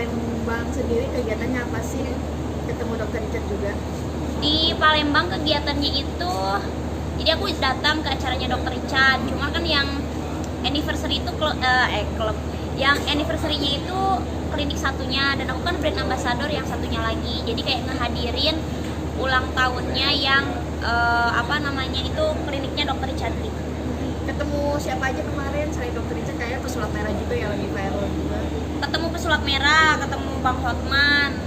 Palembang sendiri kegiatannya apa sih? Ketemu dokter Richard juga? Di Palembang kegiatannya itu, jadi aku datang ke acaranya dokter Richard, cuma kan yang anniversary itu klub, yang anniversary-nya itu klinik satunya, dan aku kan brand ambassador yang satunya lagi, jadi kayak ngehadirin ulang tahunnya yang itu kliniknya dokter Richard. Ketemu siapa aja kemarin selain dokter Richard? Kayak pesulap merah juga yang lagi viral juga. Ketemu pesulap merah, ketemu Bang Hotman,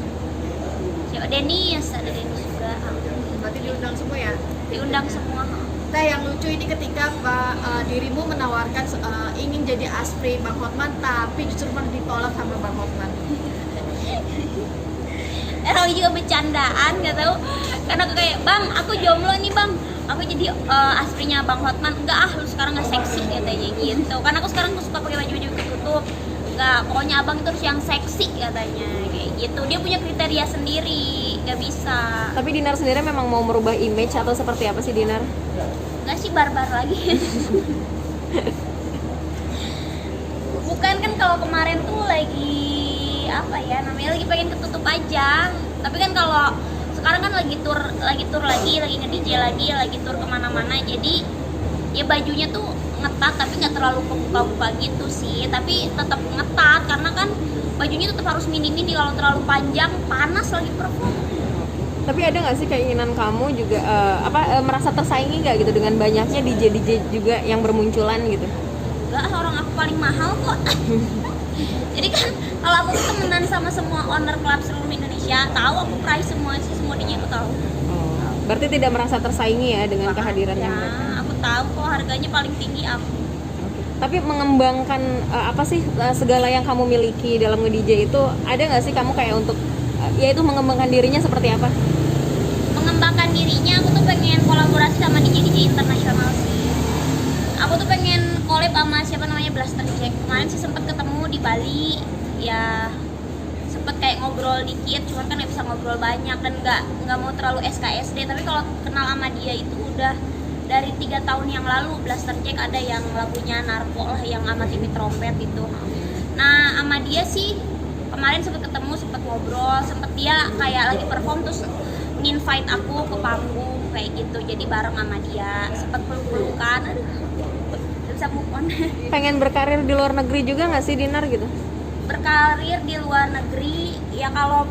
siapa, Denis, ada Denis juga. Berarti diundang semua ya? Diundang semua. Nah, yang lucu ini ketika dirimu menawarkan ingin jadi aspri Bang Hotman, tapi justru malah ditolak sama Bang Hotman. Aku juga bercandaan, nggak tahu, karena aku kayak, bang, aku jomblo nih bang, aku jadi asprinya Bang Hotman. Enggak ah, lu sekarang nggak seksi katanya gitu, karena aku sekarang suka pakai baju-baju tertutup. Enggak, pokoknya abang itu harus yang seksi katanya, kayak gitu. Dia punya kriteria sendiri, nggak bisa. Tapi Dinar sendiri memang mau merubah image atau seperti apa sih Dinar? Nggak sih, barbar lagi. Bukan kan, kalau kemarin tuh lagi apa ya namanya, lagi pengen ketutup aja. Tapi kan kalau sekarang kan lagi tur lagi nge-DJ lagi tur kemana-mana, jadi ya bajunya tuh ngetat tapi nggak terlalu kebuka-buka gitu sih, tapi tetap ngetat karena kan bajunya tetap harus mini-mini. Kalau terlalu panjang panas lagi perform. Tapi ada nggak sih keinginan kamu juga merasa tersaingi nggak gitu dengan banyaknya DJ juga yang bermunculan gitu? Enggak, orang aku paling mahal kok. Jadi kan kalau aku tuh temenan sama semua owner klub seluruh Indonesia, tahu aku price semua DJ aku tahu. Berarti tidak merasa tersaingi ya dengan kehadirannya Ya, mereka? aku tahu kok harganya paling tinggi aku. Tapi mengembangkan segala yang kamu miliki dalam nge-DJ itu, ada nggak sih kamu kayak untuk yaitu mengembangkan dirinya seperti apa? Mengembangkan dirinya, aku tuh pengen kolaborasi sama DJ internasional sih. Aku tuh pengen collab sama siapa namanya, Blaster Jack. Kemarin sih sempet ketemu di Bali, ya sempet kayak ngobrol dikit, cuman kan nggak bisa ngobrol banyak dan nggak mau terlalu SKSD. Tapi kalau kenal sama dia itu udah dari 3 tahun yang lalu. Blaster Jack ada yang lagunya Narko lah, yang sama Timmy Trompet itu. Nah, sama dia sih kemarin sempet ketemu, sempet ngobrol, sempet dia kayak lagi perform terus nginvite aku ke panggung kayak gitu, jadi bareng sama dia, sempet peluk-pelukan. Aduh, bisa move on. Pengen berkarir di luar negeri juga nggak sih Dinar gitu? Berkarir di luar negeri ya, kalau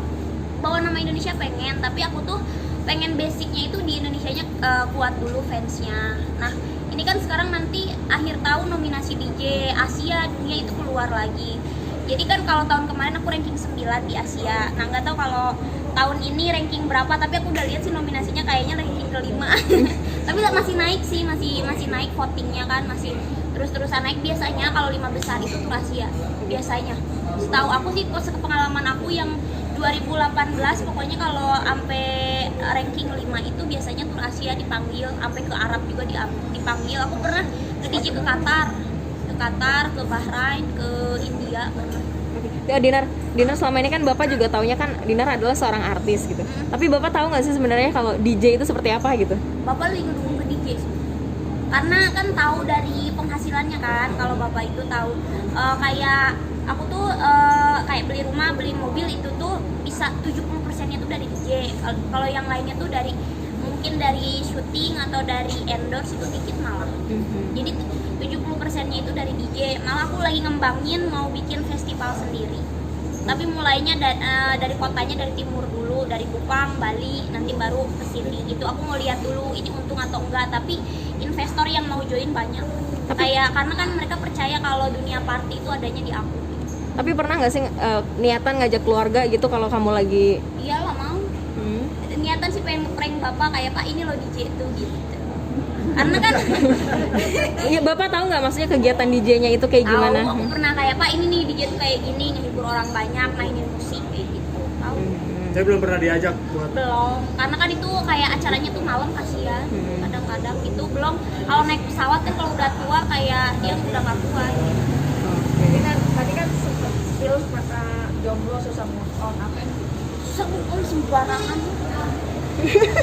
bawa nama Indonesia pengen, tapi aku tuh pengen basicnya itu di Indonesianya kuat dulu fansnya. Nah, ini kan sekarang nanti akhir tahun nominasi DJ Asia dunia itu keluar lagi. Jadi kan kalau tahun kemarin aku ranking 9 di Asia. Nah, nggak tahu kalau tahun ini ranking berapa, tapi aku udah lihat sih nominasinya kayaknya ranking ke-5. Tapi masih naik sih, masih naik votingnya kan, masih terus-terusan naik. Biasanya kalau 5 besar itu tuh Asia biasanya. Setahu aku sih, pengalaman aku yang 2018 pokoknya kalau sampai ranking 5 itu biasanya tur Asia dipanggil, sampai ke Arab juga dipanggil. Aku pernah ke DJ ke Qatar, ke Bahrain, ke India pernah. Ya, Dinar selama ini kan Bapak juga taunya kan Dinar adalah seorang artis gitu. Tapi Bapak tahu nggak sih sebenarnya kalau DJ itu seperti apa gitu? Bapak lebih ngedukung ke DJ sih. Karena kan tahu dari penghasilannya kan, kalau Bapak itu tahu kayak aku tuh kayak beli rumah, beli mobil itu tuh bisa 70%-nya tuh dari DJ. Kalau yang lainnya tuh mungkin dari syuting atau dari endorse itu dikit malah. Jadi 70%-nya itu dari DJ. Malah aku lagi ngembangin mau bikin festival sendiri. Tapi mulainya dari kotanya, dari timur dulu, dari Kupang, Bali, nanti baru ke sini. Itu aku mau lihat dulu ini untung atau enggak. Tapi investor yang mau join banyak. Karena kan mereka percaya kalau dunia party itu adanya di aku. Tapi pernah nggak sih niatan ngajak keluarga gitu kalau kamu lagi? Iyalah mau. Niatan sih pengen prank Bapak kayak, Pak ini lo DJ itu gitu. Karena kan Iya, Bapak tahu nggak maksudnya kegiatan DJ-nya itu kayak gimana? Tahu, aku pernah kayak, Pak ini nih DJ tuh kayak gini, ngehibur orang banyak, mainin musik kayak gitu. Tahu. Saya belum pernah diajak buat. Belum, karena kan itu kayak acaranya tuh malam, kasihan. Kadang-kadang itu belum, kalau naik pesawat kan kalau udah tua kayak dia udah nggak kuat gitu. Tadi kan spill masa jomblo susah move on, apa yang Susah move on sembarangan.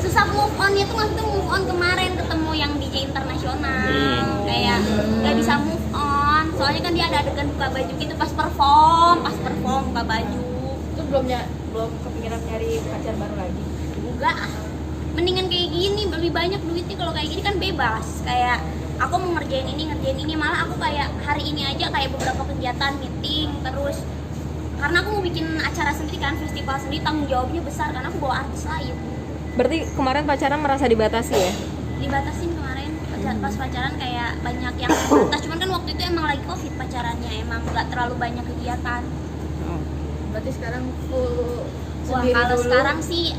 Susah move on itu maksudnya move on kemarin ketemu yang DJ internasional, kayak nggak bisa move on. Soalnya kan dia ada adegan buka baju gitu pas perform buka baju belum kepikiran nyari pacar baru lagi. Enggak, mendingan kayak gini, lebih banyak duitnya. Kalau kayak gini kan bebas, kayak aku mau ngerjain ini, malah aku kayak hari ini aja kayak beberapa kegiatan meeting terus, karena aku mau bikin acara sendiri kan, festival sendiri, tanggung jawabnya besar karena aku bawa artis lain. Berarti kemarin pacaran merasa dibatasi ya? Dibatasin kemarin pas pacaran, kayak banyak yang terbatas, cuman kan waktu itu emang lagi covid pacarannya, emang nggak terlalu banyak kegiatan. Berarti sekarang full Wah, sendiri kalau dulu. sekarang sih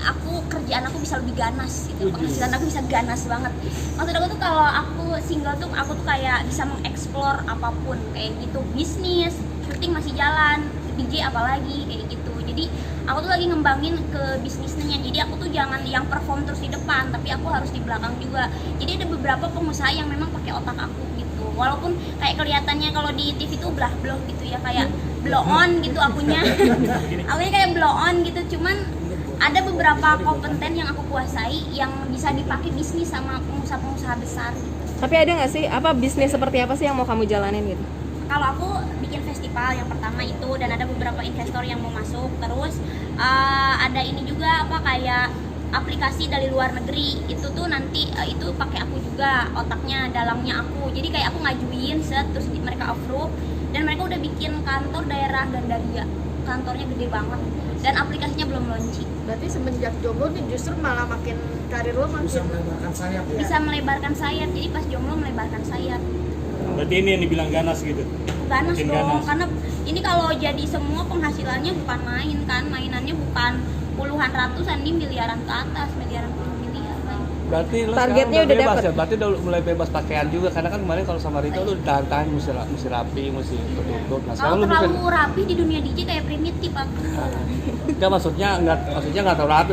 kerjaan aku bisa lebih ganas gitu, penghasilan aku bisa ganas banget. Maksud aku tuh kalau aku single tuh aku tuh kayak bisa mengeksplor apapun kayak gitu, bisnis, syuting masih jalan, DJ apalagi kayak gitu. Jadi aku tuh lagi ngembangin ke bisnisnya. Jadi aku tuh jangan yang perform terus di depan, tapi aku harus di belakang juga. Jadi ada beberapa pengusaha yang memang pakai otak aku gitu. Walaupun kayak kelihatannya kalau di TV tuh belah-belah gitu ya, kayak blow on gitu akunya. Akunya kayak blow on gitu, cuman ada beberapa kompeten yang aku kuasai yang bisa dipakai bisnis sama pengusaha-pengusaha besar gitu. Tapi ada nggak sih apa bisnis seperti apa sih yang mau kamu jalanin gitu? Kalau aku bikin festival yang pertama itu, dan ada beberapa investor yang mau masuk. Terus ada ini juga apa kayak aplikasi dari luar negeri itu tuh nanti itu pakai aku juga, otaknya dalangnya aku. Jadi kayak aku ngajuin set, terus mereka approve, dan mereka udah bikin kantor daerah Gandaria, kantornya gede banget, dan aplikasinya belum launching. Berarti semenjak jomblo nih justru malah makin karir lo makin Bisa melebarkan sayap ya. Bisa melebarkan sayap. Jadi pas jomblo melebarkan sayap. Berarti ini yang dibilang ganas gitu. Ganas Makin dong, ganas. karena ini kalau jadi semua penghasilannya bukan main kan, mainannya bukan puluhan ratusan, ini miliaran ke atas, miliaran puluh miliar lah. Berarti lo Targetnya sekarang udah bebas dapet. ya? Berarti udah mulai bebas pakaian juga, karena kan kemarin kalau sama Rito lu ditahan-tahan mesti rapi, mesti tertutup. Nah sekarang Kalau lu bisa terlalu rapi di dunia DJ kayak primitif aku. enggak, maksudnya nggak terlalu rapi,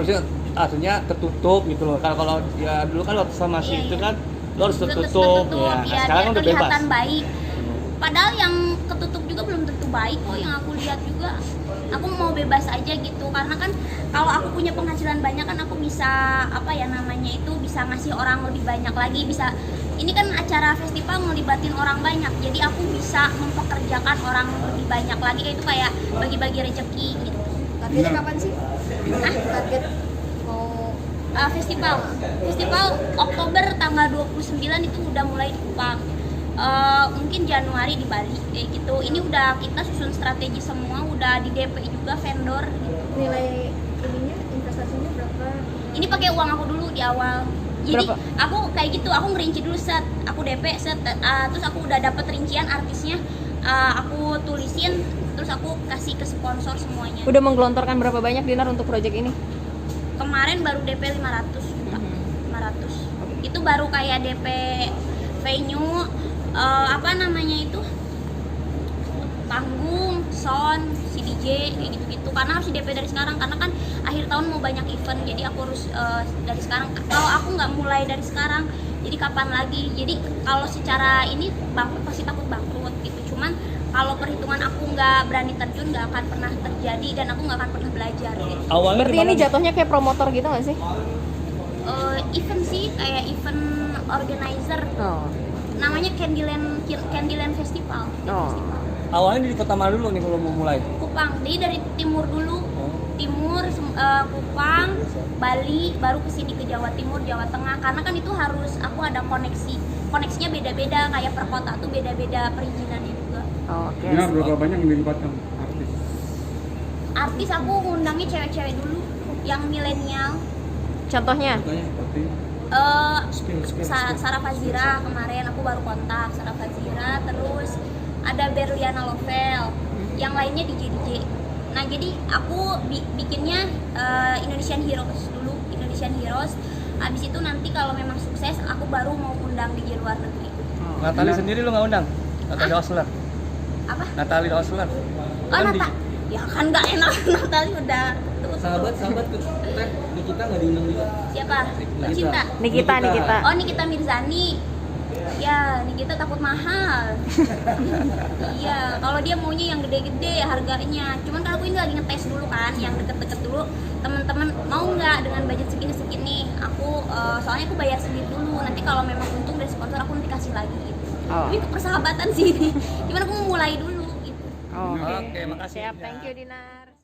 maksudnya tertutup gitu loh. Kalau ya dulu kan waktu sama si Iya, itu iya. kan lo harus tertutup Tertutup, ya. Nah, biar sekarang kan udah bebas. kelihatan baik. Padahal yang ketutup juga belum tentu baik kok, yang aku lihat juga. Aku mau bebas aja gitu, karena kan kalau aku punya penghasilan banyak kan aku bisa apa ya namanya itu, bisa ngasih orang lebih banyak lagi, bisa ini kan acara festival ngelibatin orang banyak, jadi aku bisa mempekerjakan orang lebih banyak lagi, kayak itu kayak bagi-bagi rezeki gitu. targetnya kapan sih? Hah? Target mau Festival Oktober tanggal 29 itu udah mulai di Kupang. Mungkin Januari di Bali kayak gitu. Ini udah kita susun strategi semua, udah di DP juga vendor gitu. nilai ininya investasinya berapa? Ini pakai uang aku dulu di awal. Jadi Berapa? aku kayak gitu, aku ngerinci dulu set, aku DP set, terus aku udah dapet rincian artisnya, aku tulisin, terus aku kasih ke sponsor semuanya. Udah menggelontorkan berapa banyak Dinar untuk proyek ini? Kemarin baru DP 500 juta. 500. Itu baru kayak DP venue, apa namanya itu, panggung, sound, si DJ kayak gitu-gitu. Karena harus di DP dari sekarang, karena kan akhir tahun mau banyak event, jadi aku harus dari sekarang. Kalau aku nggak mulai dari sekarang, jadi kapan lagi? Jadi kalau secara ini bangkrut pasti takut bangkrut gitu. Cuman kalau perhitungan aku nggak berani terjun, nggak akan pernah terjadi, dan aku nggak akan pernah belajar gitu. Awalnya Berarti ini jatuhnya kayak promotor gitu nggak sih? Event sih, kayak event organizer, Oh. namanya Candyland Festival. Oh. awalnya di kota mana dulu nih kalau mau mulai? Kupang, jadi dari timur dulu, timur, Kupang, Bali, baru kesini ke Jawa Timur, Jawa Tengah, karena kan itu harus aku ada koneksinya beda-beda, kayak per kota tuh beda-beda perizinannya juga. Oh, oke. Benar, berapa banyak yang dilibatkan artis? Artis aku ngundangnya cewek-cewek dulu, yang milenial. Contohnya? Contohnya seperti Sarah Fazira kemarin aku baru kontak Sarah Fazira, terus ada Berliana Lovel, yang lainnya DJ. Nah jadi aku bikinnya Indonesian Heroes dulu, Indonesian Heroes. Habis itu nanti kalau memang sukses aku baru mau undang DJ luar negeri. Natali sendiri lu nggak undang? Natali Osler? Apa? Natali Osler? Oh Nata? Ya kan nggak enak, Natali udah tutup. sahabat teh Nikita nggak diundang juga. Siapa? Cinta? Nikita. Oh Nikita Mirzani. Ya, Nikita takut mahal. Iya, kalau dia maunya yang gede-gede harganya. Cuman kan aku ini lagi ngetes dulu kan, yang deket-deket dulu. Teman-teman mau nggak dengan budget segini? Aku soalnya aku bayar sendiri dulu. Nanti kalau memang untung dari sponsor aku nanti kasih lagi gitu. Oh. Ini persahabatan sih ini. Cuman aku mau mulai dulu gitu. Oh, Oke, makasih. Siap, thank you Dinar.